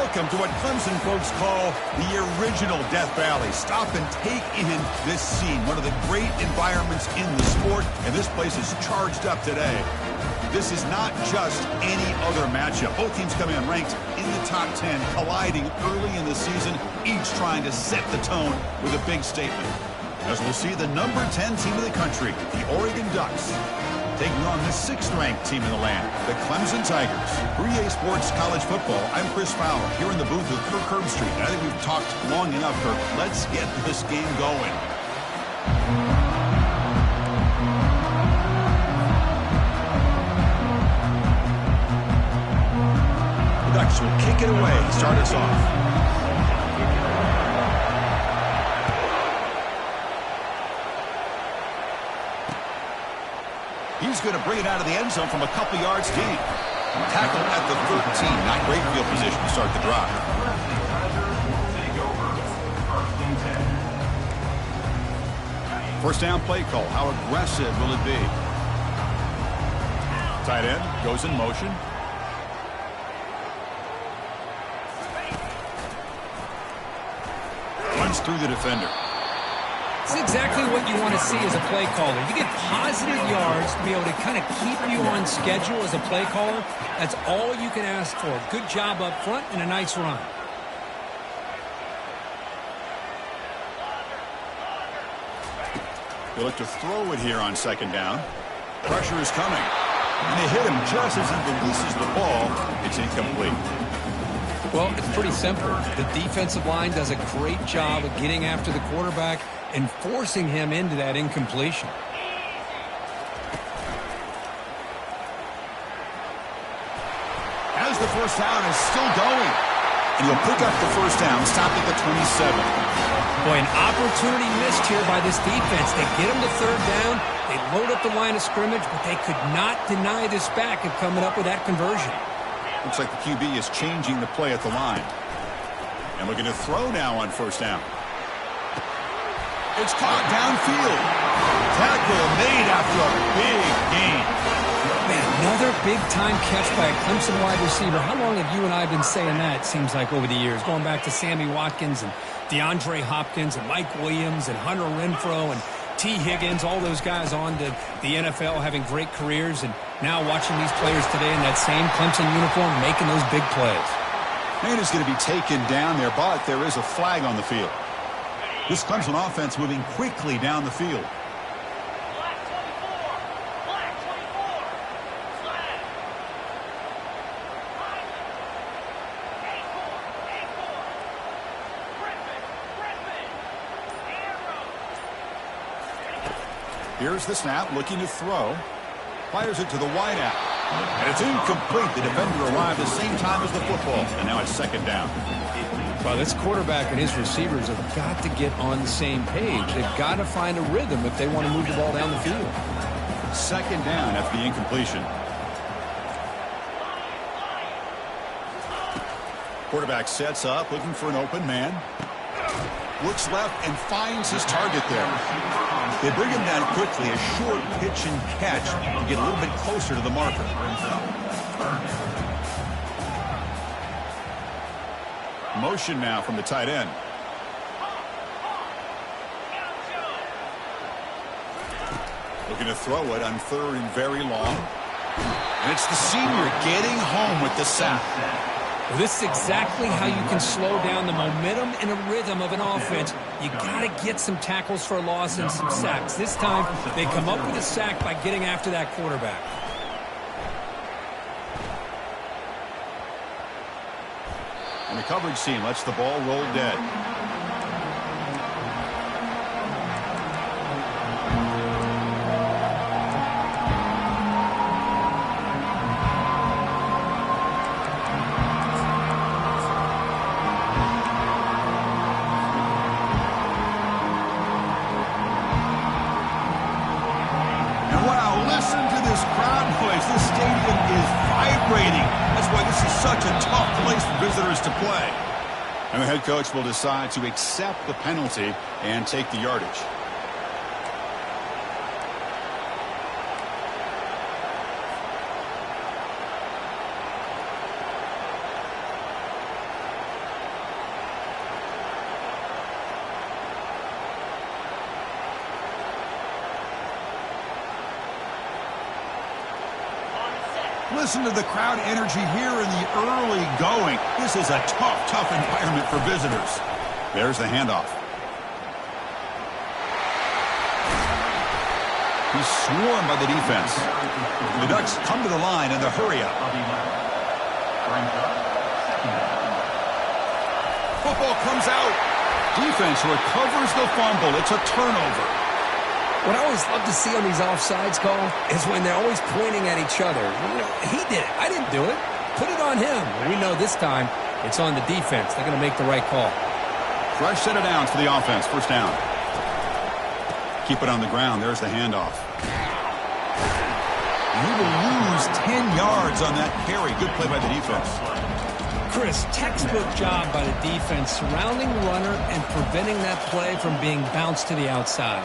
Welcome to what Clemson folks call the original Death Valley. Stop and take in this scene, one of the great environments in the sport, and this place is charged up today. This is not just any other matchup. Both teams coming unranked in the top 10, colliding early in the season, each trying to set the tone with a big statement. As we'll see the number 10 team in the country, the Oregon Ducks, taking on the 6th-ranked team in the land, the Clemson Tigers. For EA Sports College Football, I'm Chris Fowler, here in the booth with Kirk Herbstreit. I think we've talked long enough, Kirk. Let's get this game going. The Ducks will kick it away to start us off. He's going to bring it out of the end zone from a couple yards deep. Tackle at the 13. Not great field position to start the drive. First down play call. How aggressive will it be? Tight end goes in motion. Runs through the defender. It's exactly what you want to see as a play caller. You get positive yards to be able to kind of keep you on schedule as a play caller. That's all you can ask for. Good job up front and a nice run. They look to throw it here on second down. Pressure is coming. And they hit him just as he releases the ball. It's incomplete. Well, it's pretty simple. The defensive line does a great job of getting after the quarterback and forcing him into that incompletion. As the first down is still going. And he'll pick up the first down, stop at the 27. Boy, an opportunity missed here by this defense. They get him to third down. They load up the line of scrimmage, but they could not deny this back of coming up with that conversion. Looks like the QB is changing the play at the line. And looking to throw now on first down. It's caught downfield. Tackle made after a big gain. Man, another big-time catch by a Clemson wide receiver. How long have you and I been saying that, seems like, over the years? Going back to Sammy Watkins and DeAndre Hopkins and Mike Williams and Hunter Renfrow and T. Higgins, all those guys on to the NFL having great careers, and now watching these players today in that same Clemson uniform making those big plays. Man is going to be taken down there, but there is a flag on the field. This Clemson offense moving quickly down the field. Here's the snap, looking to throw. Fires it to the wideout. And it's incomplete. The defender arrived the same time as the football. And now it's second down. Well, this quarterback and his receivers have got to get on the same page. They've got to find a rhythm if they want to move the ball down the field. Second down after the incompletion. Quarterback sets up, looking for an open man. Looks left and finds his target there. They bring him down quickly, a short pitch and catch to get a little bit closer to the marker. Motion now from the tight end. Looking to throw it on third and very long. And it's the senior getting home with the sack. Well, this is exactly how you can slow down the momentum and a rhythm of an offense. You got to get some tackles for a loss and some sacks. This time, they come up with a sack by getting after that quarterback. And the coverage team lets the ball roll dead. This stadium is vibrating. That's why this is such a tough place for visitors to play. And the head coach will decide to accept the penalty and take the yardage. Listen to the crowd energy here in the early going. This is a tough environment for visitors. There's the handoff. He's swarmed by the defense. The Ducks come to the line in the hurry-up. Football comes out. Defense recovers the fumble. It's a turnover. What I always love to see on these offsides call is when they're always pointing at each other. You know, he did it. I didn't do it. Put it on him. We know this time it's on the defense. They're going to make the right call. Fresh set of downs for the offense. First down. Keep it on the ground. There's the handoff. He will lose 10 yards on that carry. Good play by the defense. Chris, textbook job by the defense surrounding the runner and preventing that play from being bounced to the outside.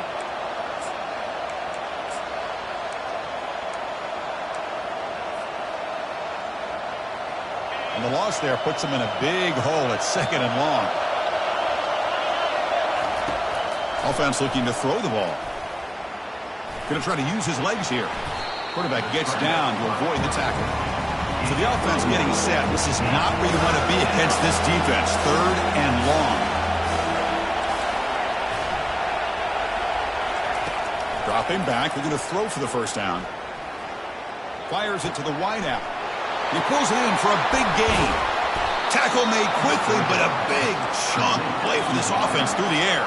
And the loss there puts him in a big hole at 2nd and long. Offense looking to throw the ball. Going to try to use his legs here. Quarterback gets down to avoid the tackle. So the offense getting set. This is not where you want to be against this defense. 3rd and long. Dropping back. They're going to throw for the first down. Fires it to the wideout. He pulls it in for a big gain. Tackle made quickly, but a big chunk play for this offense through the air.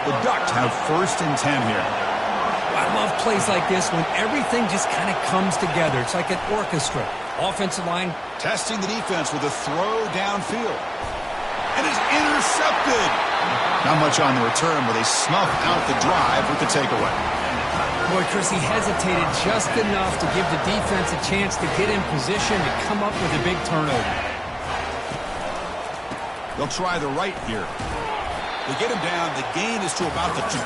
The Ducks have 1st and 10 here. I love plays like this when everything just kind of comes together. It's like an orchestra. Offensive line testing the defense with a throw downfield. And it's intercepted. Not much on the return, but they snuff out the drive with the takeaway. Boy, Chris, he hesitated just enough to give the defense a chance to get in position to come up with a big turnover. They'll try the right here. They get him down. The gain is to about the 12.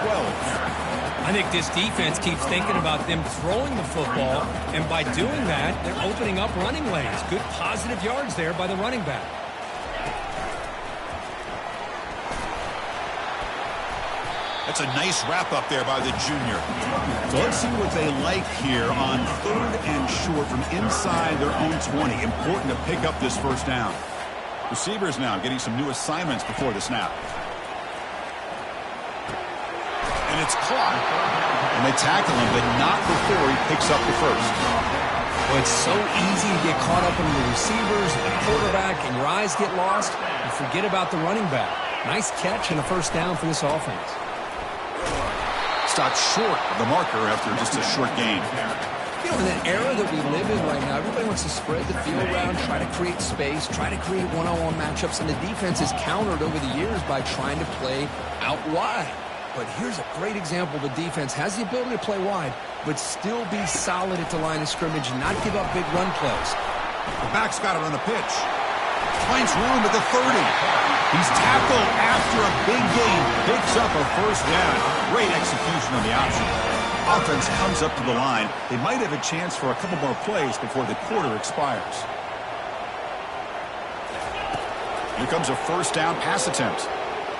I think this defense keeps thinking about them throwing the football, and by doing that, they're opening up running lanes. Good positive yards there by the running back. That's a nice wrap-up there by the junior. So let's see what they like here on 3rd and short from inside their own 20. Important to pick up this first down. Receivers now getting some new assignments before the snap. And it's caught. And they tackle him, but not before he picks up the first. Well, it's so easy to get caught up in the receivers and the quarterback, and your eyes get lost. You forget about the running back. Nice catch and a first down for this offense. Stopped short of the marker after just a short gain. You know, in that era that we live in right now, everybody wants to spread the field around, try to create space, try to create one-on-one matchups, and the defense is countered over the years by trying to play out wide. But here's a great example. The defense has the ability to play wide, but still be solid at the line of scrimmage and not give up big run plays. The back's got it on the pitch. Finds room at the 30. He's tackled after a big gain. Picks up a first down. Great execution on the option. Offense comes up to the line. They might have a chance for a couple more plays before the quarter expires. Here comes a first down pass attempt.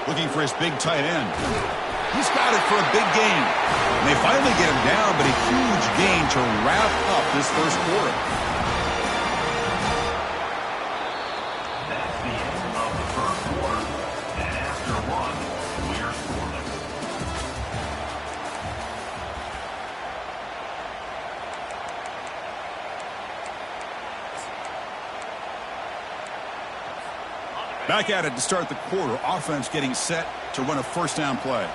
Looking for his big tight end. He's got it for a big gain. And they finally get him down, but a huge gain to wrap up this first quarter. That's the end of the first quarter. And after one, we're scoreless. Back at it to start the quarter. Offense getting set to run a first down play.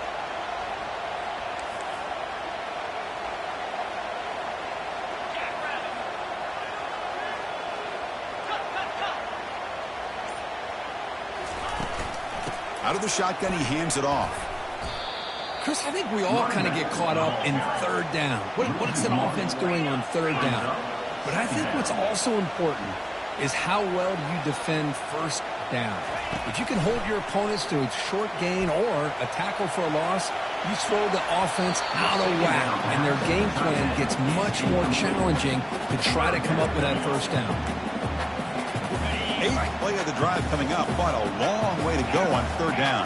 Out of the shotgun, he hands it off. Chris, I think we all kind of get caught up in 3rd down. What is the offense doing on 3rd down? But I think what's also important is how well do you defend 1st down. If you can hold your opponents to a short gain or a tackle for a loss, you throw the offense out of whack, and their game plan gets much more challenging to try to come up with that first down. 8th play of the drive coming up, but a long way to go on 3rd down.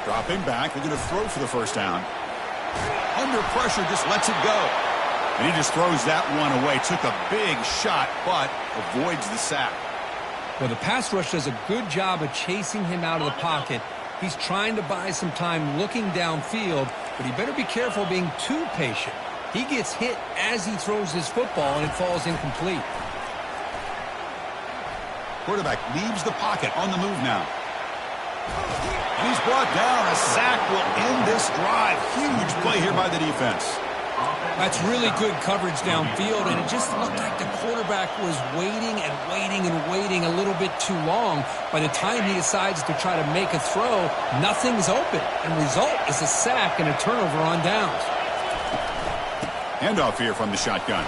Dropping back, they're going to throw for the first down. Under pressure, just lets it go. And he just throws that one away. Took a big shot, but avoids the sack. Well, the pass rush does a good job of chasing him out of the pocket. He's trying to buy some time looking downfield, but he better be careful being too patient. He gets hit as he throws his football, and it falls incomplete. Quarterback leaves the pocket on the move now. And he's brought down. A sack will end this drive. Huge play here by the defense. That's really good coverage downfield, and it just looked like the quarterback was waiting and waiting and waiting a little bit too long. By the time he decides to try to make a throw, nothing's open, and the result is a sack and a turnover on downs. Handoff here from the shotgun.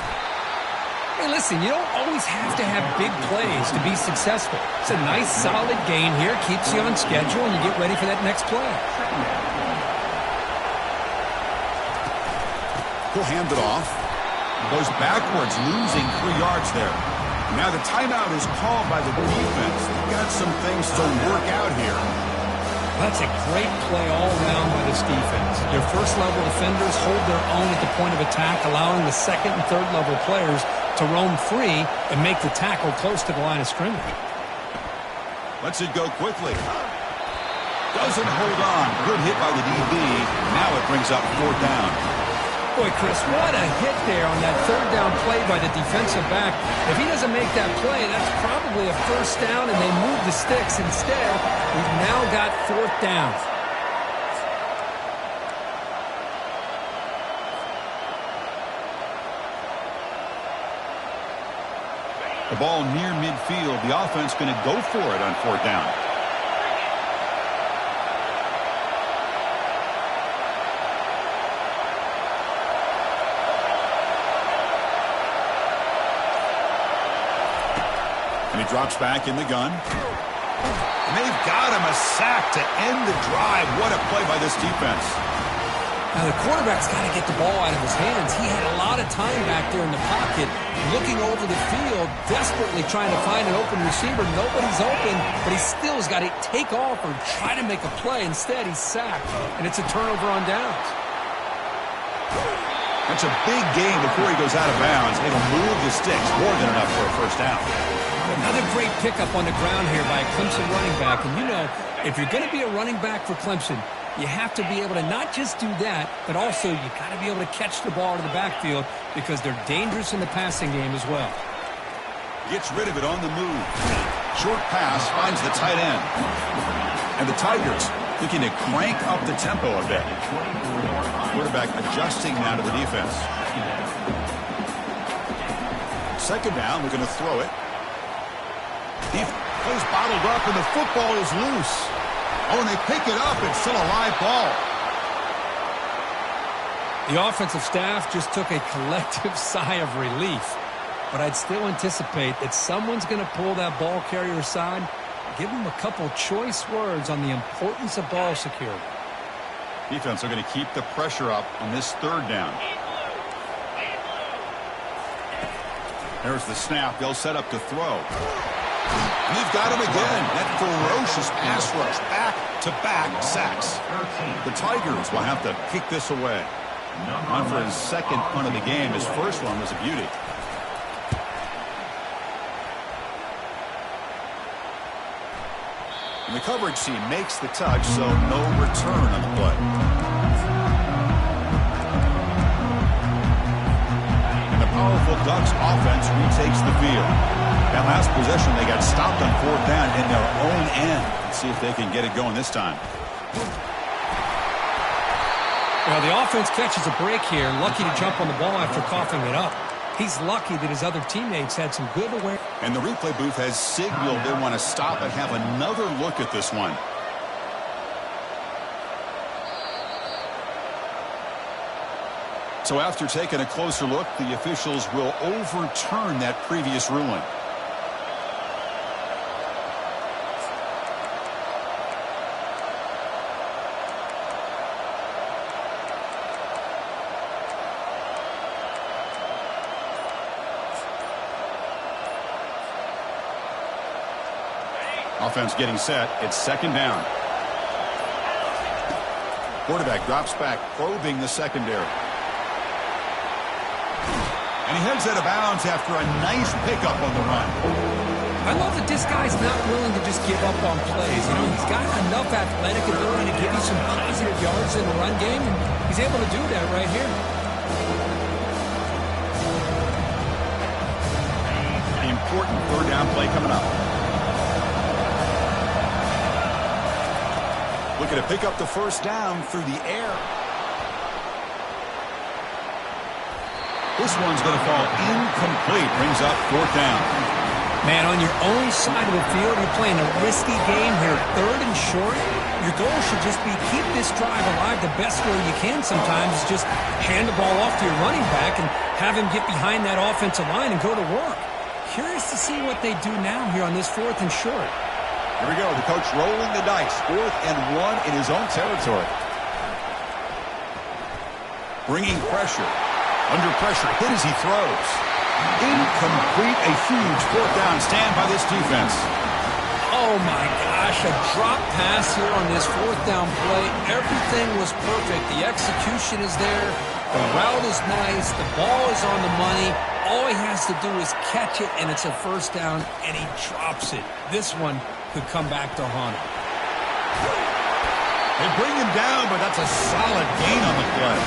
Hey, listen, you don't always have to have big plays to be successful. It's a nice, solid gain here, keeps you on schedule, and you get ready for that next play. He'll hand it off. Goes backwards, losing 3 yards there. Now the timeout is called by the defense. They've got some things to work out here. That's a great play all around by this defense. Your first-level defenders hold their own at the point of attack, allowing the second- and third-level players to roam free and make the tackle close to the line of scrimmage. Lets it go quickly. Doesn't hold on. Good hit by the DB. Now it brings up 4th down. Boy, Chris, what a hit there on that 3rd down play by the defensive back. If he doesn't make that play, that's probably a 1st down, and they move the sticks. Instead, we've now got 4th down. The ball near midfield. The offense going to go for it on 4th down. And he drops back in the gun. And they've got him a sack to end the drive. What a play by this defense. Now, the quarterback's got to get the ball out of his hands. He had a lot of time back there in the pocket, looking over the field, desperately trying to find an open receiver. Nobody's open, but he still has got to take off or try to make a play. Instead, he's sacked, and it's a turnover on downs. That's a big gain before he goes out of bounds. It'll move the sticks more than enough for a 1st down. Another great pickup on the ground here by a Clemson running back. And you know, if you're going to be a running back for Clemson, you have to be able to not just do that, but also you got to be able to catch the ball to the backfield because they're dangerous in the passing game as well. Gets rid of it on the move. Short pass finds the tight end. And the Tigers looking to crank up the tempo a bit. Quarterback adjusting now to the defense. 2nd down, we're going to throw it. He plays bottled up, and the football is loose. Oh, and they pick it up. It's still a live ball. The offensive staff just took a collective sigh of relief. But I'd still anticipate that someone's going to pull that ball carrier aside, give him a couple choice words on the importance of ball security. Defense are going to keep the pressure up on this 3rd down. There's the snap. They'll set up to throw. And they've got him again. That ferocious pass rush. Back-to-back sacks. The Tigers will have to kick this away. On for his 2nd punt of the game. His 1st one was a beauty. And the coverage team makes the touch, so no return on the play. And the powerful Ducks offense retakes the field. That last possession, they got stopped on 4th down in their own end. Let's see if they can get it going this time. Well, the offense catches a break here, lucky to jump on the ball after coughing it up. He's lucky that his other teammates had some good awareness. And the replay booth has signaled they want to stop and have another look at this one. So after taking a closer look, the officials will overturn that previous ruling. Offense getting set. It's 2nd down. Quarterback drops back, probing the secondary. And he heads out of bounds after a nice pickup on the run. I love that this guy's not willing to just give up on plays. You know, he's got enough athletic ability to give you some positive yards in the run game, and he's able to do that right here. An important third down play coming up. Looking to pick up the first down through the air. This one's going to fall incomplete. Brings up fourth down. Man, on your own side of the field, you're playing a risky game here. Third and short. Your goal should just be keep this drive alive the best way you can sometimes. Is just hand the ball off to your running back and have him get behind that offensive line and go to work. Curious to see what they do now here on this fourth and short. Here we go. The coach rolling the dice. 4th and 1 in his own territory. Bringing pressure. Under pressure. Hit as he throws. Incomplete. A huge fourth down stand by this defense. Oh, my gosh. A drop pass here on this fourth down play. Everything was perfect. The execution is there. The route is nice. The ball is on the money. All he has to do is catch it, and it's a first down, and he drops it. This one could come back to haunt him. They bring him down, but that's a solid gain on the play.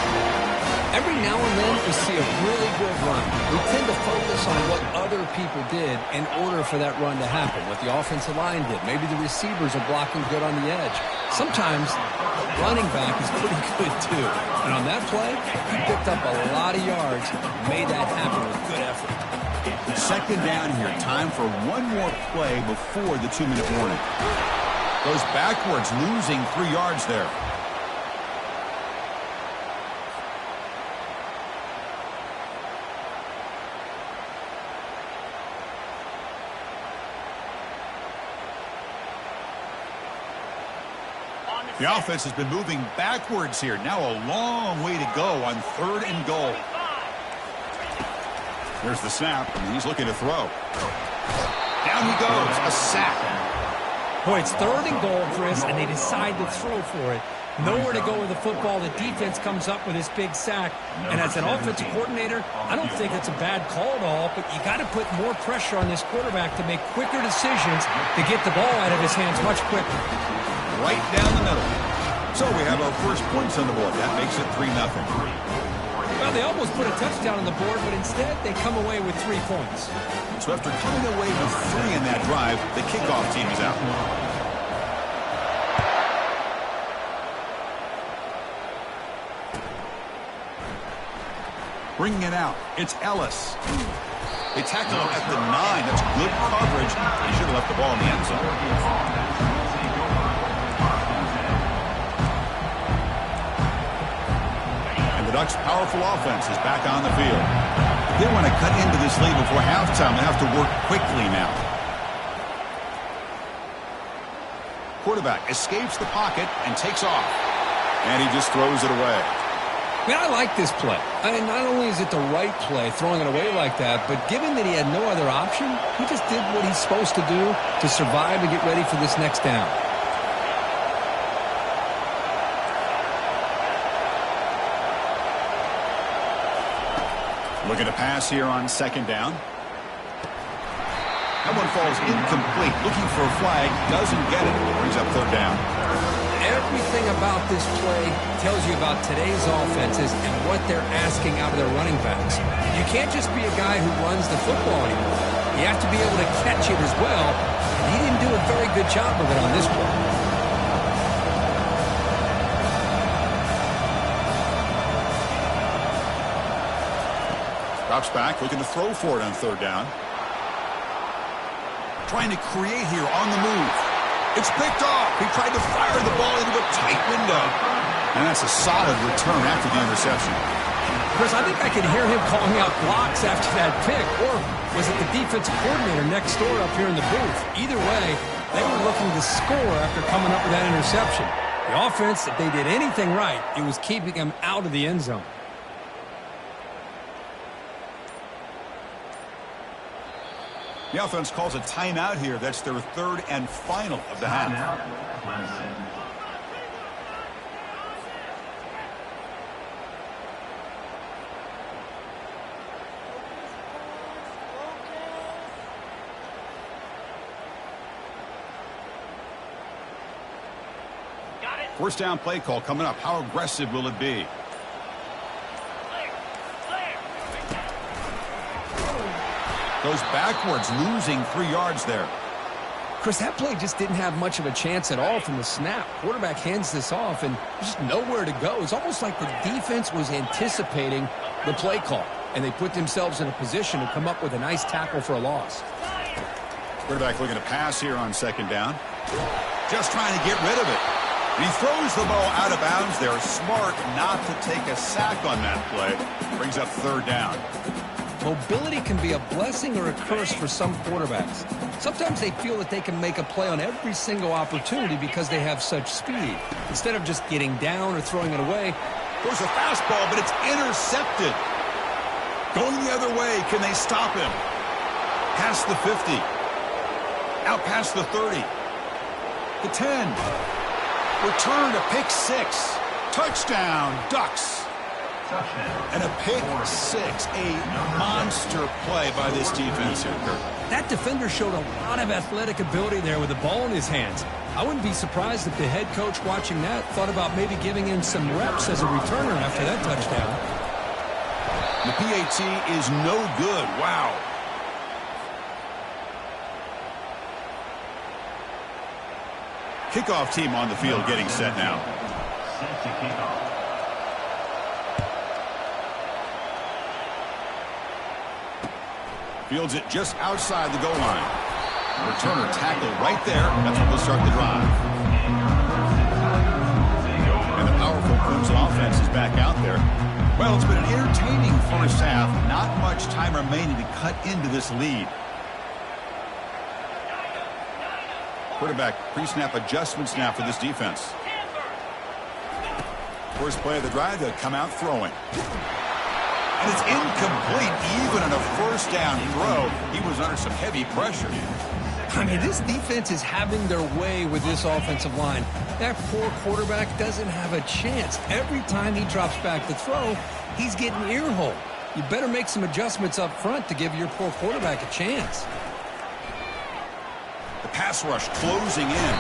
Every now and then we see a really good run. We tend to focus on what other people did in order for that run to happen, what the offensive line did. Maybe the receivers are blocking good on the edge. Sometimes running back is pretty good too. And on that play, he picked up a lot of yards, made that happen with good effort. Second down here. Time for one more play before the 2-minute warning. Goes backwards, losing 3 yards there. The offense has been moving backwards here. Now a long way to go on 3rd and goal. There's the snap, and he's looking to throw. Down he goes, a sack. Boy, it's 3rd and goal, Chris, and they decide to throw for it. Nowhere to go with the football. The defense comes up with this big sack. And as an offensive coordinator, I don't think it's a bad call at all, but you got to put more pressure on this quarterback to make quicker decisions to get the ball out of his hands much quicker. Right down the middle. So we have our first points on the board. That makes it 3-0. Well, they almost put a touchdown on the board, but instead they come away with 3 points. So after coming away with 3 in that drive, the kickoff team is out. Bringing it out. It's Ellis. They tackle him at the 9. That's good coverage. He should have left the ball in the end zone. The Ducks' powerful offense is back on the field. If they want to cut into this lead before halftime, they have to work quickly now. Quarterback escapes the pocket and takes off. And he just throws it away. Man, I like this play. I mean, not only is it the right play, throwing it away like that, but given that he had no other option, he just did what he's supposed to do to survive and get ready for this next down. Looking to pass here on 2nd down. That one falls incomplete. Looking for a flag. Doesn't get it. Brings up 3rd down. Everything about this play tells you about today's offenses and what they're asking out of their running backs. You can't just be a guy who runs the football anymore. You have to be able to catch it as well. And he didn't do a very good job of it on this play. Drops back, looking to throw for it on 3rd down. Trying to create here on the move. It's picked off. He tried to fire the ball into a tight window. And that's a solid return after the interception. Chris, I think I could hear him calling out blocks after that pick. Or was it the defensive coordinator next door up here in the booth? Either way, they were looking to score after coming up with that interception. The offense, if they did anything right, it was keeping them out of the end zone. The offense calls a timeout here. That's their 3rd and final of the half. First down play call coming up. How aggressive will it be? Goes backwards, losing 3 yards there. Chris, that play just didn't have much of a chance at all from the snap. Quarterback hands this off and just nowhere to go. It's almost like the defense was anticipating the play call, and they put themselves in a position to come up with a nice tackle for a loss. Quarterback looking to pass here on second down. Just trying to get rid of it. And he throws the ball out of bounds there. Smart not to take a sack on that play. Brings up third down. Mobility can be a blessing or a curse for some quarterbacks. Sometimes they feel that they can make a play on every single opportunity because they have such speed. Instead of just getting down or throwing it away. There's a fastball, but it's intercepted. Going the other way, can they stop him? Past the 50. Out past the 30. The 10. Return to pick 6. Touchdown, Ducks. And a pick 6. A monster play by this defense here, Kirk. That defender showed a lot of athletic ability there with the ball in his hands. I wouldn't be surprised if the head coach watching that thought about maybe giving him some reps as a returner after that touchdown. The PAT is no good. Wow. Kickoff team on the field getting set now. Set to kickoff. Fields it just outside the goal line. Returner tackle right there. That's what will start the drive. And the powerful Clemson offense is back out there. Well, it's been an entertaining first half. Not much time remaining to cut into this lead. Quarterback pre-snap adjustments now for this defense. First play of the drive, they'll come out throwing. And it's incomplete. Even on a first down throw, he was under some heavy pressure. I mean, this defense is having their way with this offensive line. That poor quarterback doesn't have a chance. Every time he drops back to throw, he's getting earholed. You better make some adjustments up front to give your poor quarterback a chance. The pass rush closing in.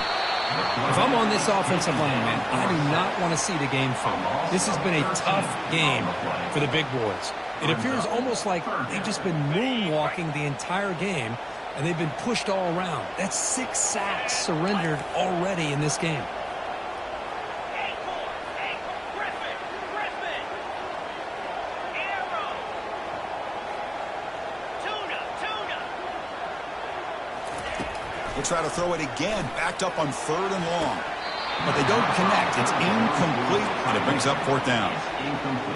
If I'm on this offensive line, man, I do not want to see the game film. This has been a tough game for the big boys. It appears almost like they've just been moonwalking the entire game, and they've been pushed all around. That's 6 sacks surrendered already in this game. We'll try to throw it again, backed up on third and long. But they don't connect. It's incomplete, and it brings up fourth down.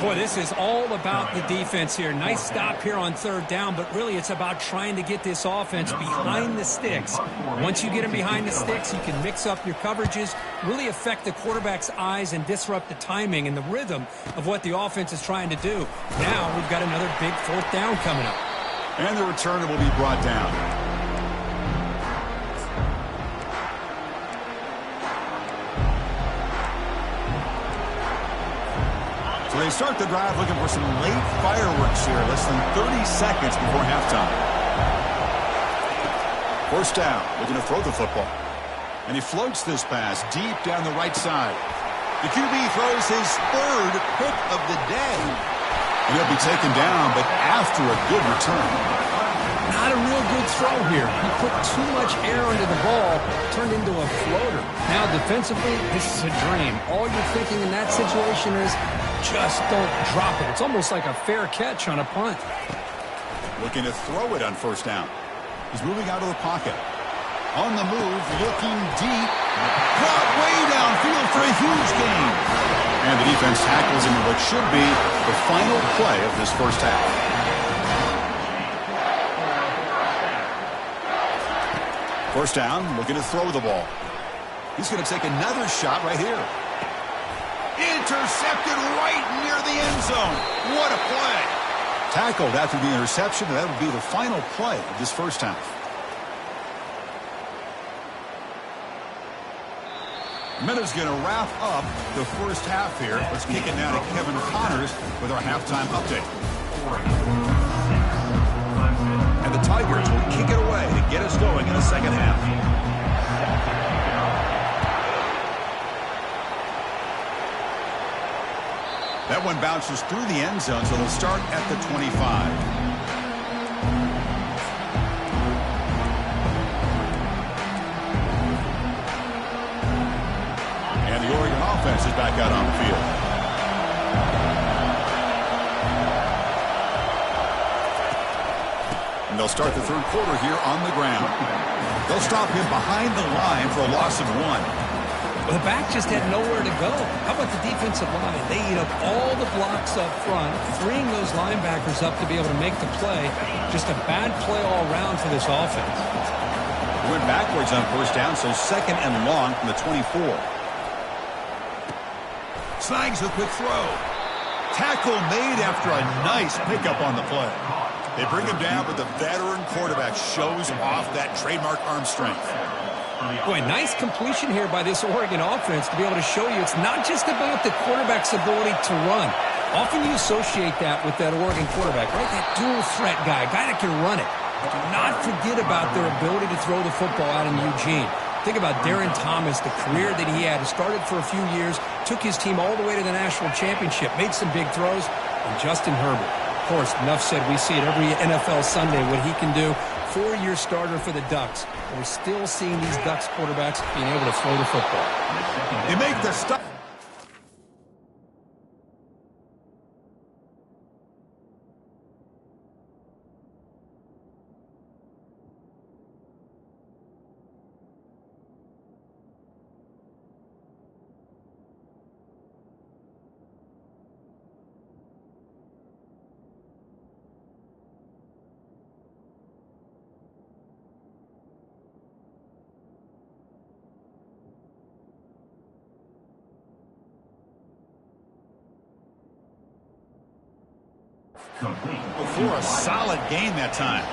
Boy, this is all about the defense here. Nice stop here on third down, but really it's about trying to get this offense behind the sticks. Once you get them behind the sticks, you can mix up your coverages, really affect the quarterback's eyes and disrupt the timing and the rhythm of what the offense is trying to do. Now we've got another big fourth down coming up. And the returner will be brought down. So they start the drive looking for some late fireworks here, less than 30 seconds before halftime. First down, looking to throw the football. And he floats this pass deep down the right side. The QB throws his third pick of the day. And he'll be taken down, but after a good return. Not a real good throw here. He put too much air into the ball, turned into a floater. Now defensively, this is a dream. All you're thinking in that situation is just don't drop it. It's almost like a fair catch on a punt. Looking to throw it on first down. He's moving out of the pocket. On the move, looking deep. Caught way downfield for a huge gain. And the defense tackles him in what should be the final play of this first half. First down, looking to throw the ball. He's going to take another shot right here. Intercepted right near the end zone. What a play. Tackled after the interception, and that would be the final play of this first half. Minutes going to wrap up the first half here. Let's kick it now to Kevin Connors with our halftime update. And the Tigers will kick it away to get us going in the second half. That one bounces through the end zone, so they'll start at the 25. And the Oregon offense is back out on the field. And they'll start the third quarter here on the ground. They'll stop him behind the line for a loss of 1. Well, the back just had nowhere to go. How about the defensive line? They eat up all the blocks up front, freeing those linebackers up to be able to make the play. Just a bad play all around for this offense. They went backwards on first down, so second and long from the 24. Snags the quick throw. Tackle made after a nice pickup on the play. They bring him down, but the veteran quarterback shows off that trademark arm strength. Boy, nice completion here by this Oregon offense to be able to show you it's not just about the quarterback's ability to run. Often you associate that with that Oregon quarterback, right? That dual threat guy that can run it. Do not forget about their ability to throw the football out in Eugene. Think about Darren Thomas, the career that he had. He started for a few years, took his team all the way to the national championship, made some big throws, and Justin Herbert. Of course, enough said, we see it every NFL Sunday what he can do. 4-year starter for the Ducks. We're still seeing these Ducks quarterbacks being able to throw the football. They make the stop. For a solid game that time.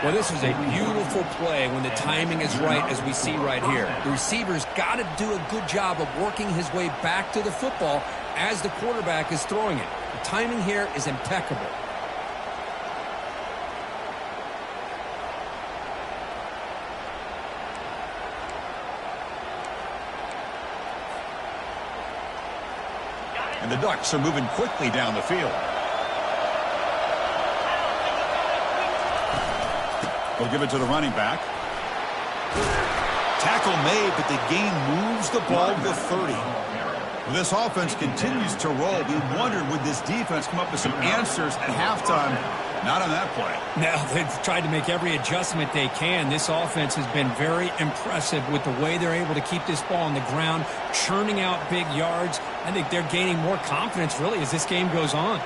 Well, this was a beautiful play when the timing is right, as we see right here. The receiver's got to do a good job of working his way back to the football as the quarterback is throwing it. The timing here is impeccable. And the Ducks are moving quickly down the field. They'll give it to the running back. Tackle made, but the gain moves the ball to the 30. Well, this offense continues to roll. We wondered, would this defense come up with some answers at halftime? Not on that play. Now, they've tried to make every adjustment they can. This offense has been very impressive with the way they're able to keep this ball on the ground, churning out big yards. I think they're gaining more confidence, really, as this game goes on.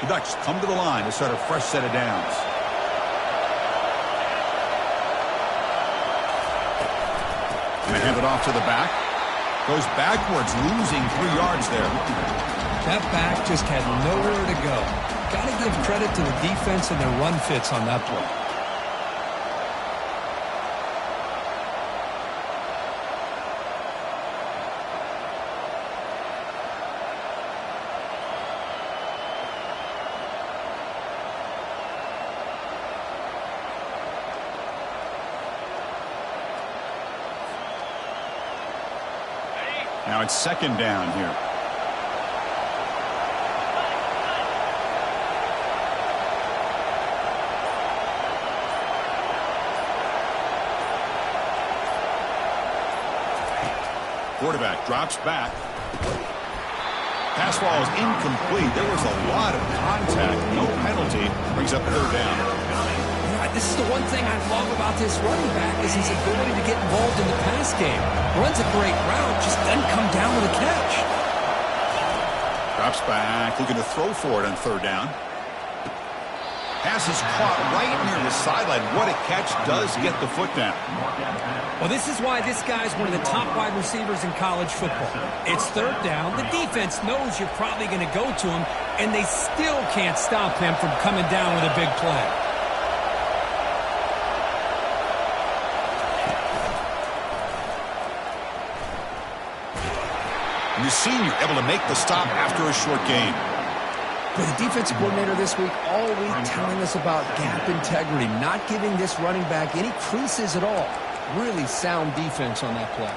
The Ducks come to the line to start a fresh set of downs. And they hand it off to the back. Goes backwards, losing 3 yards there. That back just had nowhere to go. Got to give credit to the defense and their run fits on that play. Now it's second down here. Quarterback drops back. Pass ball is incomplete. There was a lot of contact. No penalty. Brings up third down. This is the one thing I love about this running back is his ability to get involved in the pass game. Runs a great route, just doesn't come down with a catch. Drops back, looking to throw for it on third down. Pass is caught right near the sideline. What a catch, does get the foot down. Well, this is why this guy's one of the top wide receivers in college football. It's third down. The defense knows you're probably going to go to him, and they still can't stop him from coming down with a big play. And the senior able to make the stop after a short gain. But the defensive coordinator this week all week telling us about gap integrity, not giving this running back any creases at all. Really sound defense on that play.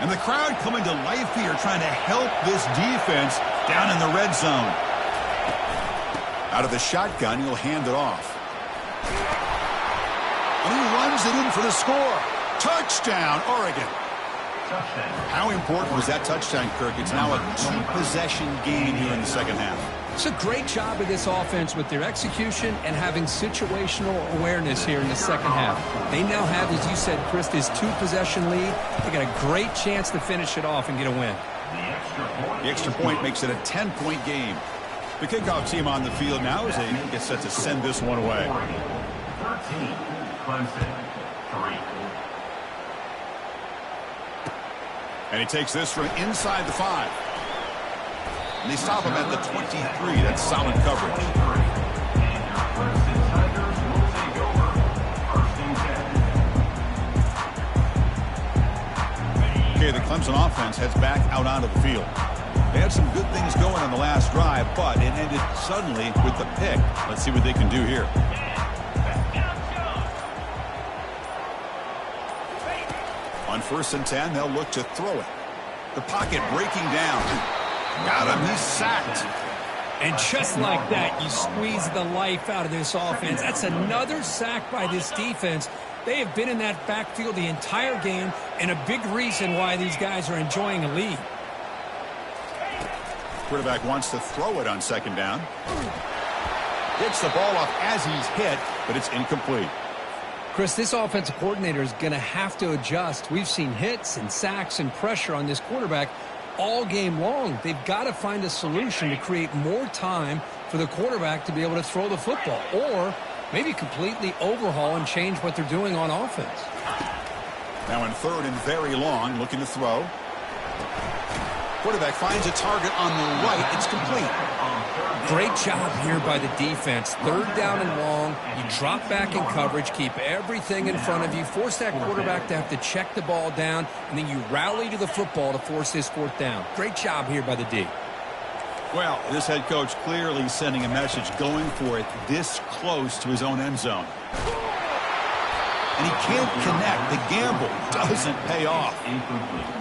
And the crowd coming to life here, trying to help this defense down in the red zone. Out of the shotgun, he'll hand it off. And he runs it in for the score. Touchdown, Oregon. How important was that touchdown, Kirk? It's now a two-possession game here in the second half. It's a great job of this offense with their execution and having situational awareness here in the second half. They now have, as you said, Chris, this two-possession lead. They got a great chance to finish it off and get a win. The extra point makes it a 10-point game. The kickoff team on the field now as they get set to send this one away. 13, Clemson, 3. And he takes this from inside the 5. And they stop him at the 23. That's solid coverage. And your Clemson Tigers will take over. 1st and 10. Okay, the Clemson offense heads back out onto the field. They had some good things going on the last drive, but it ended suddenly with the pick. Let's see what they can do here. On 1st and 10, they'll look to throw it. The pocket breaking down. Got him. He's sacked. And just like that, you squeeze the life out of this offense. That's another sack by this defense. They have been in that backfield the entire game, and a big reason why these guys are enjoying a lead. Quarterback wants to throw it on 2nd down. Gets the ball off as he's hit, but it's incomplete. Chris, this offensive coordinator is going to have to adjust. We've seen hits and sacks and pressure on this quarterback all game long. They've got to find a solution to create more time for the quarterback to be able to throw the football, or maybe completely overhaul and change what they're doing on offense. Now in 3rd and very long, looking to throw. Quarterback finds a target on the right. It's complete. Great job here by the defense. 3rd down and long. You drop back in coverage, keep everything in front of you, force that quarterback to have to check the ball down, and then you rally to the football to force this 4th down. Great job here by the D. Well, this head coach clearly sending a message, going for it this close to his own end zone. And he can't connect. The gamble doesn't pay off.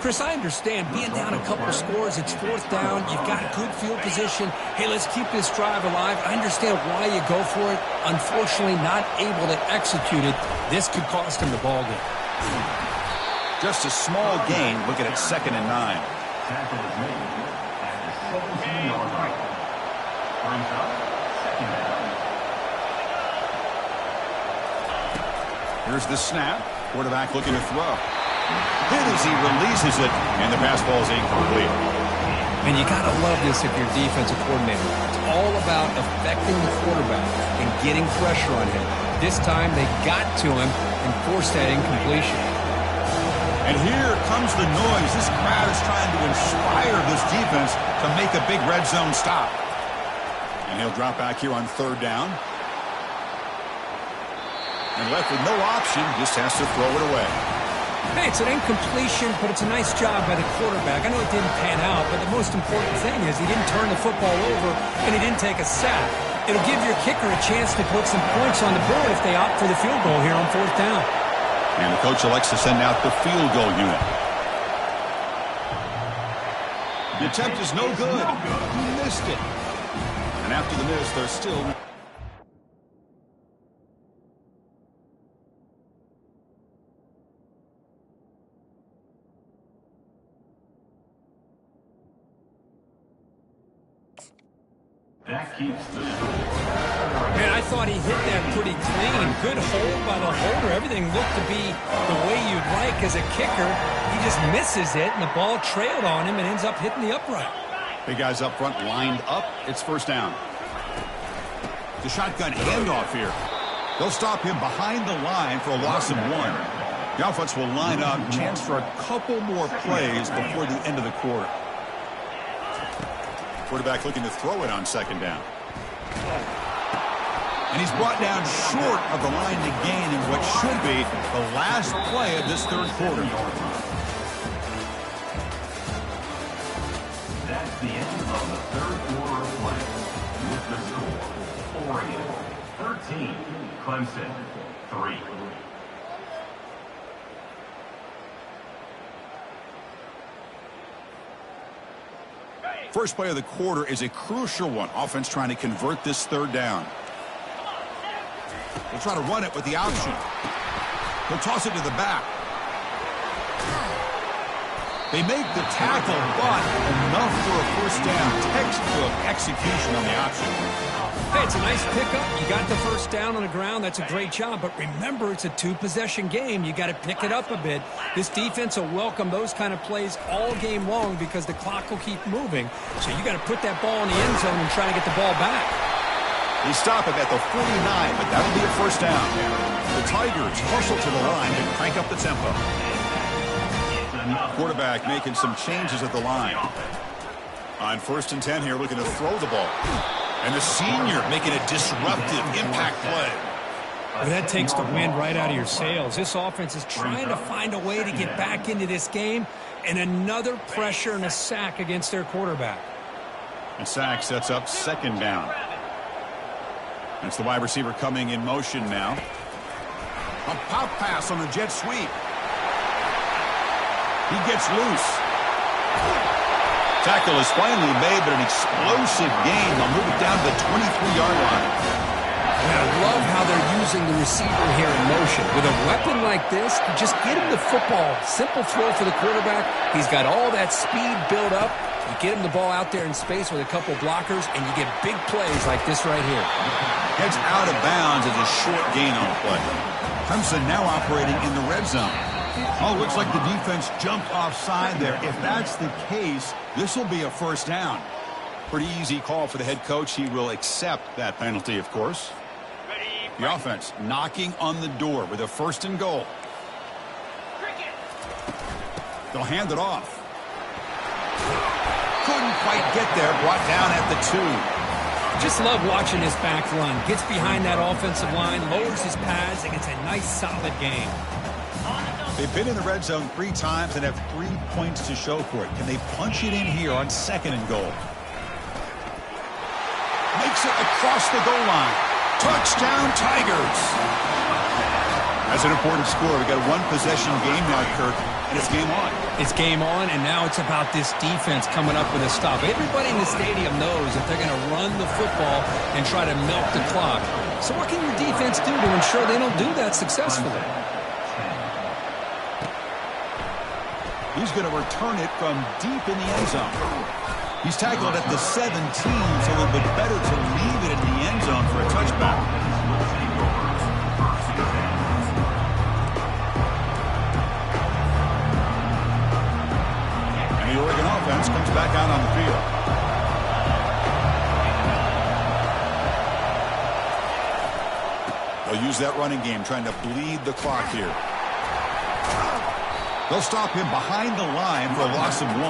Chris, I understand being down a couple scores, it's 4th down, you've got good field position. Hey, let's keep this drive alive. I understand why you go for it. Unfortunately, not able to execute it. This could cost him the ball game. Just a small gain. Look at it, 2nd and 9. Tackle is made at the 17-yard line. Brings up 2nd down. Here's the snap. Quarterback looking to throw. Hit as he releases it, and the pass ball is incomplete. And you got to love this if you're defensive coordinator. It's all about affecting the quarterback and getting pressure on him. This time they got to him and forced that incompletion. And here comes the noise. This crowd is trying to inspire this defense to make a big red zone stop. And he'll drop back here on 3rd down. And left with no option, just has to throw it away. Hey, it's an incompletion, but it's a nice job by the quarterback. I know it didn't pan out, but the most important thing is he didn't turn the football over and he didn't take a sack. It'll give your kicker a chance to put some points on the board if they opt for the field goal here on 4th down. And the coach elects to send out the field goal unit. The attempt is no good. He missed it. And after the miss, there's still... That keeps the score. Man, I thought he hit that pretty clean. Good hold by the holder. Everything looked to be the way you'd like as a kicker. He just misses it, and the ball trailed on him and ends up hitting the upright. Big guys up front lined up. It's 1st down. The shotgun handoff here. They'll stop him behind the line for a loss of 1. The offense will line up. Chance for a couple more plays before the end of the quarter. Quarterback looking to throw it on 2nd down. And he's brought down short of the line to gain in what should be the last play of this 3rd quarter. That's the end of the 3rd quarter of play. With the score, Oregon 13, Clemson 3. First play of the quarter is a crucial one. Offense trying to convert this third down. They'll try to run it with the option. He'll toss it to the back. They make the tackle, but enough for a first down. Textbook execution on the option. Hey, it's a nice pickup. You got the first down on the ground. That's a great job. But remember, it's a two-possession game. You got to pick it up a bit. This defense will welcome those kind of plays all game long because the clock will keep moving. So you got to put that ball in the end zone and try to get the ball back. They stop him at the 49, but that'll be a first down. The Tigers hustle to the line and crank up the tempo. Quarterback making some changes at the line. On 1st and 10 here, looking to throw the ball. And the senior making a disruptive impact play. Well, that takes the wind right out of your sails. This offense is trying to find a way to get back into this game, and another pressure and a sack against their quarterback. And sack sets up 2nd down. That's the wide receiver coming in motion now. A pop pass on the jet sweep. He gets loose. Tackle is finally made, but an explosive gain. They'll move it down to the 23-yard line. And I love how they're using the receiver here in motion. With a weapon like this, just get him the football. Simple throw for the quarterback. He's got all that speed built up. You get him the ball out there in space with a couple blockers, and you get big plays like this right here. Gets out of bounds as a short gain on the play. Clemson now operating in the red zone. Oh, looks like the defense jumped offside there. If that's the case, this will be a first down. Pretty easy call for the head coach. He will accept that penalty, of course. The offense knocking on the door with a 1st and goal. They'll hand it off. Couldn't quite get there. Brought down at the 2. Just love watching this back run. Gets behind that offensive line, lowers his pads, and gets a nice solid gain. They've been in the red zone 3 times and have 3 points to show for it. Can they punch it in here on 2nd and goal? Makes it across the goal line. Touchdown, Tigers. That's an important score. We've got a 1-possession game now, Kirk, and it's game on. It's game on, and now it's about this defense coming up with a stop. Everybody in the stadium knows that they're going to run the football and try to milk the clock. So what can your defense do to ensure they don't do that successfully? He's going to return it from deep in the end zone. He's tackled at the 17, so it would be better to leave it in the end zone for a touchback. And the Oregon offense comes back out on the field. They'll use that running game, trying to bleed the clock here. They'll stop him behind the line for a loss of 1.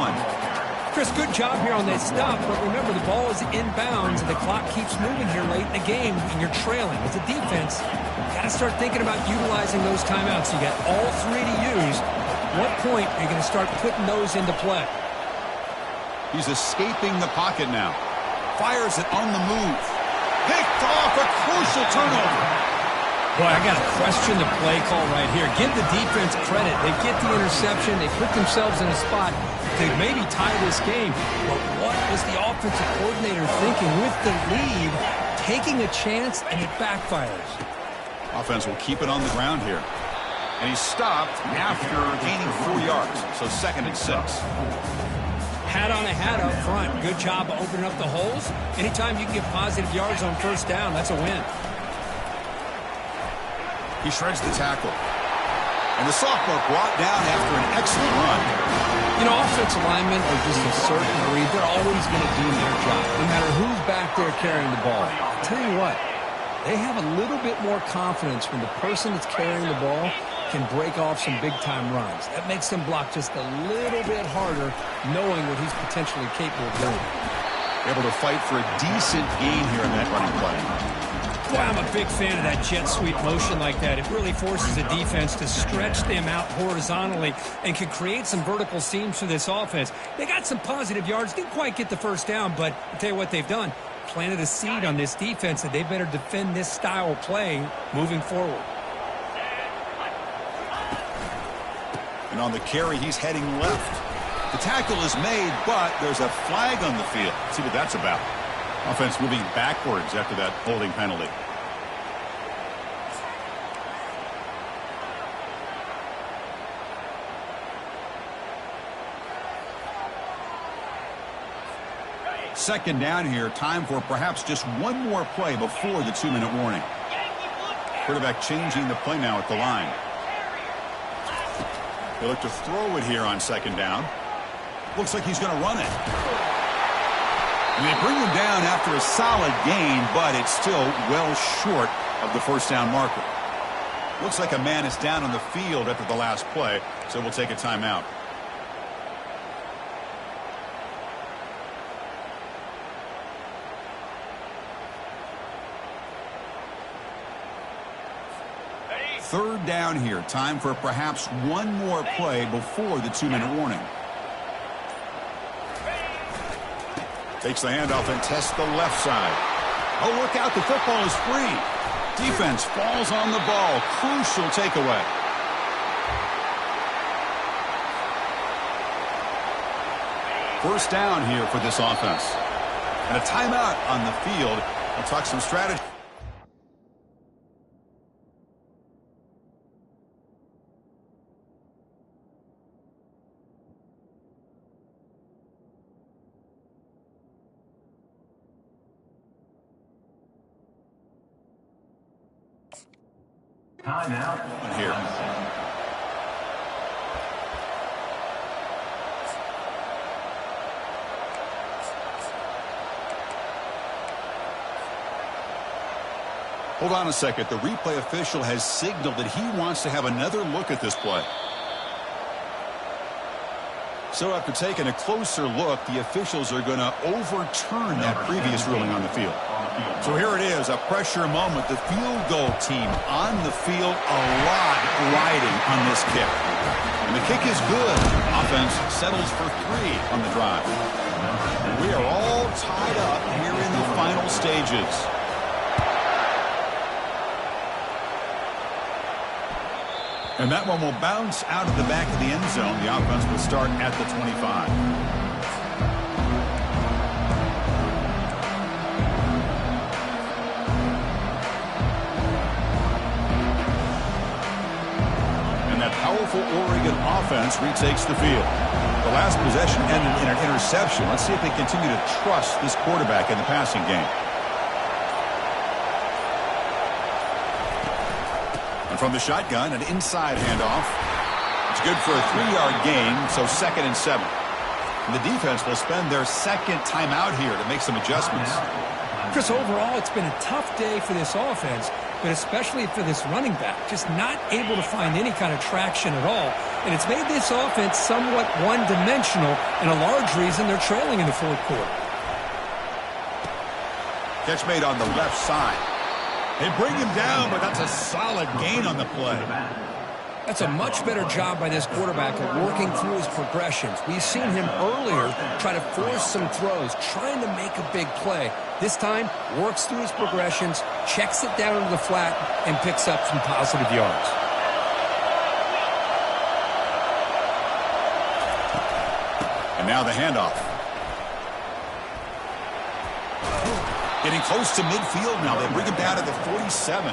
Chris, good job here on that stop, but remember the ball is inbounds and the clock keeps moving here late in the game and you're trailing. As a defense, you got to start thinking about utilizing those timeouts. You got all 3 to use. At what point are you going to start putting those into play? He's escaping the pocket now. Fires it on the move. Picked off, a crucial turnover. Boy, I got to question the play call right here. Give the defense credit. They get the interception. They put themselves in a spot to maybe tie this game. But what was the offensive coordinator thinking with the lead, taking a chance, and it backfires? Offense will keep it on the ground here. And he's stopped after gaining 4 yards. So 2nd and 6. Hat on a hat up front. Good job of opening up the holes. Anytime you can get positive yards on 1st down, that's a win. He shreds the tackle. And the sophomore brought down after an excellent run. You know, offensive linemen are just a certain breed. They're always going to do their job, no matter who's back there carrying the ball. I'll tell you what, they have a little bit more confidence when the person that's carrying the ball can break off some big-time runs. That makes them block just a little bit harder, knowing what he's potentially capable of doing. Able to fight for a decent gain here in that running play. Boy, I'm a big fan of that jet sweep motion like that. It really forces the defense to stretch them out horizontally and can create some vertical seams for this offense. They got some positive yards, didn't quite get the first down, but I'll tell you what they've done. Planted a seed on this defense that they better defend this style of play moving forward. And on the carry, he's heading left. The tackle is made, but there's a flag on the field. Let's see what that's about. Offense moving backwards after that holding penalty. Second down here. Time for perhaps just one more play before the 2-minute warning. Quarterback changing the play now at the line. They look to throw it here on second down. Looks like he's going to run it. And they bring him down after a solid gain, but it's still well short of the first down marker. Looks like a man is down on the field after the last play, so we'll take a timeout. Third down here. Time for perhaps one more play before the 2-minute warning. Takes the handoff and tests the left side. Oh, look out. The football is free. Defense falls on the ball. Crucial takeaway. First down here for this offense. And a timeout on the field. We'll talk some strategy. Timeout here. Hold on a second. The replay official has signaled that he wants to have another look at this play. So after taking a closer look, the officials are going to overturn that previous ruling on the field. So here it is, a pressure moment. The field goal team on the field, a lot riding on this kick. And the kick is good. Offense settles for 3 on the drive. We are all tied up here in the final stages. And that one will bounce out of the back of the end zone. The offense will start at the 25. And that powerful Oregon offense retakes the field. The last possession ended in an interception. Let's see if they continue to trust this quarterback in the passing game. From the shotgun, an inside handoff. It's good for a 3-yard gain, so 2nd and 7. And the defense will spend their second timeout here to make some adjustments. Chris, overall, it's been a tough day for this offense, but especially for this running back. Just not able to find any kind of traction at all. And it's made this offense somewhat one-dimensional, and a large reason they're trailing in the fourth quarter. Catch made on the left side. They bring him down, but that's a solid gain on the play. That's a much better job by this quarterback at working through his progressions. We've seen him earlier try to force some throws, trying to make a big play. This time, works through his progressions, checks it down into the flat, and picks up some positive yards. And now the handoff. Getting close to midfield now. They bring him down to the 47.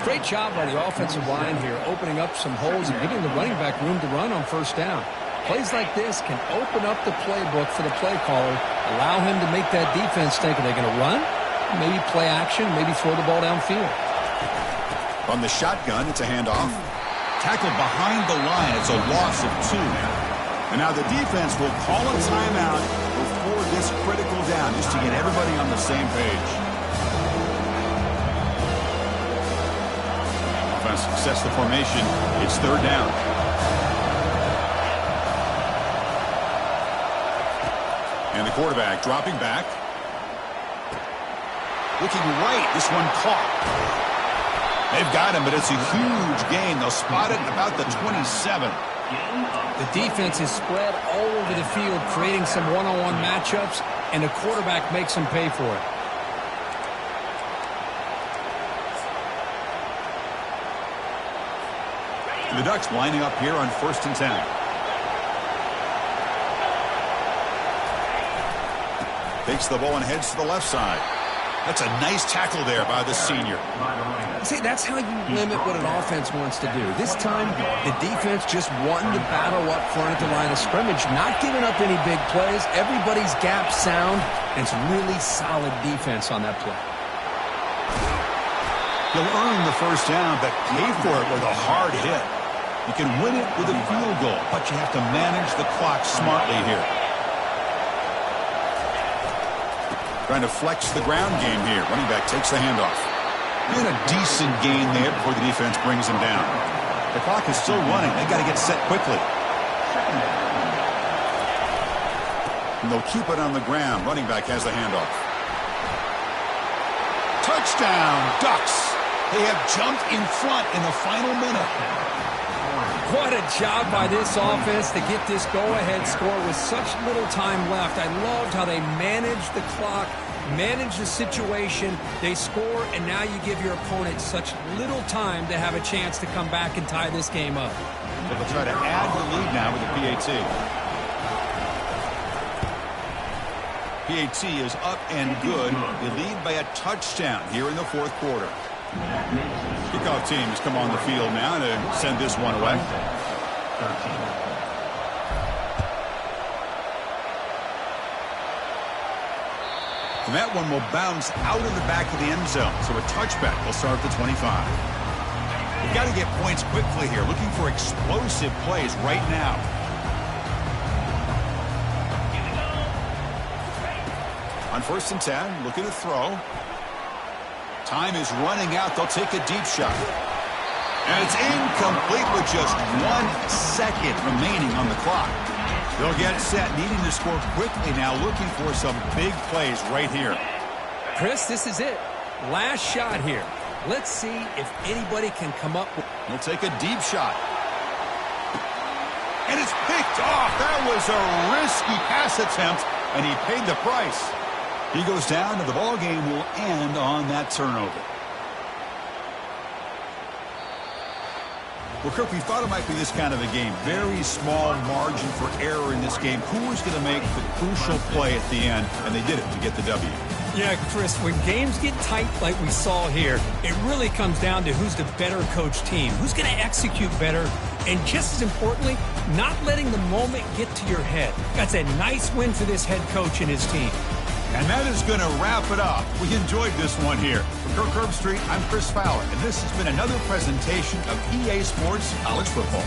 Great job by the offensive line here, opening up some holes and giving the running back room to run on first down. Plays like this can open up the playbook for the play caller, allow him to make that defense think, are they going to run? Maybe play action, maybe throw the ball downfield. From the shotgun, it's a handoff. Tackled behind the line. It's a loss of 2. And now the defense will call a timeout before this critical down, just to get everybody on the same page. Offense sets the formation. It's 3rd down. And the quarterback dropping back. Looking right. This one caught. They've got him, but it's a huge gain. They'll spot it about the 27. The defense is spread all over the field, creating some one-on-one matchups, and the quarterback makes them pay for it. The Ducks lining up here on 1st and 10. Takes the ball and heads to the left side. That's a nice tackle there by the senior. See, that's how you limit what an offense wants to do. This time, the defense just won the battle up front at the line of scrimmage, not giving up any big plays. Everybody's gap sound, and it's really solid defense on that play. You'll earn the first down, but pay for it with a hard hit. You can win it with a field goal, but you have to manage the clock smartly here. Trying to flex the ground game here. Running back takes the handoff. And a decent gain there before the defense brings him down. The clock is still running. They got to get set quickly. And they'll keep it on the ground. Running back has the handoff. Touchdown, Ducks. They have jumped in front in the final minute. What a job by this offense to get this go-ahead score with such little time left. I loved how they managed the clock, managed the situation. They score, and now you give your opponent such little time to have a chance to come back and tie this game up. They'll try to add the lead now with the PAT. PAT is up and good. They lead by a touchdown here in the fourth quarter. Kickoff teams come on the field now to send this one away. And that one will bounce out of the back of the end zone. So a touchback will start at the 25. We've got to get points quickly here. Looking for explosive plays right now. On 1st and 10, looking to throw. Time is running out. They'll take a deep shot. And it's incomplete with just 1 second remaining on the clock. They'll get set, needing to score quickly now, looking for some big plays right here. Chris, this is it. Last shot here. Let's see if anybody can come up with... He'll take a deep shot. And it's picked off. That was a risky pass attempt, and he paid the price. He goes down, and the ball game will end on that turnover. Well, Kirk, we thought it might be this kind of a game. Very small margin for error in this game. Who was going to make the crucial play at the end? And they did it to get the W. Yeah, Chris, when games get tight like we saw here, it really comes down to who's the better coached team, who's going to execute better, and just as importantly, not letting the moment get to your head. That's a nice win for this head coach and his team. And that is going to wrap it up. We enjoyed this one here. For Kirk Herbstreit, I'm Chris Fowler, and this has been another presentation of EA Sports College Football.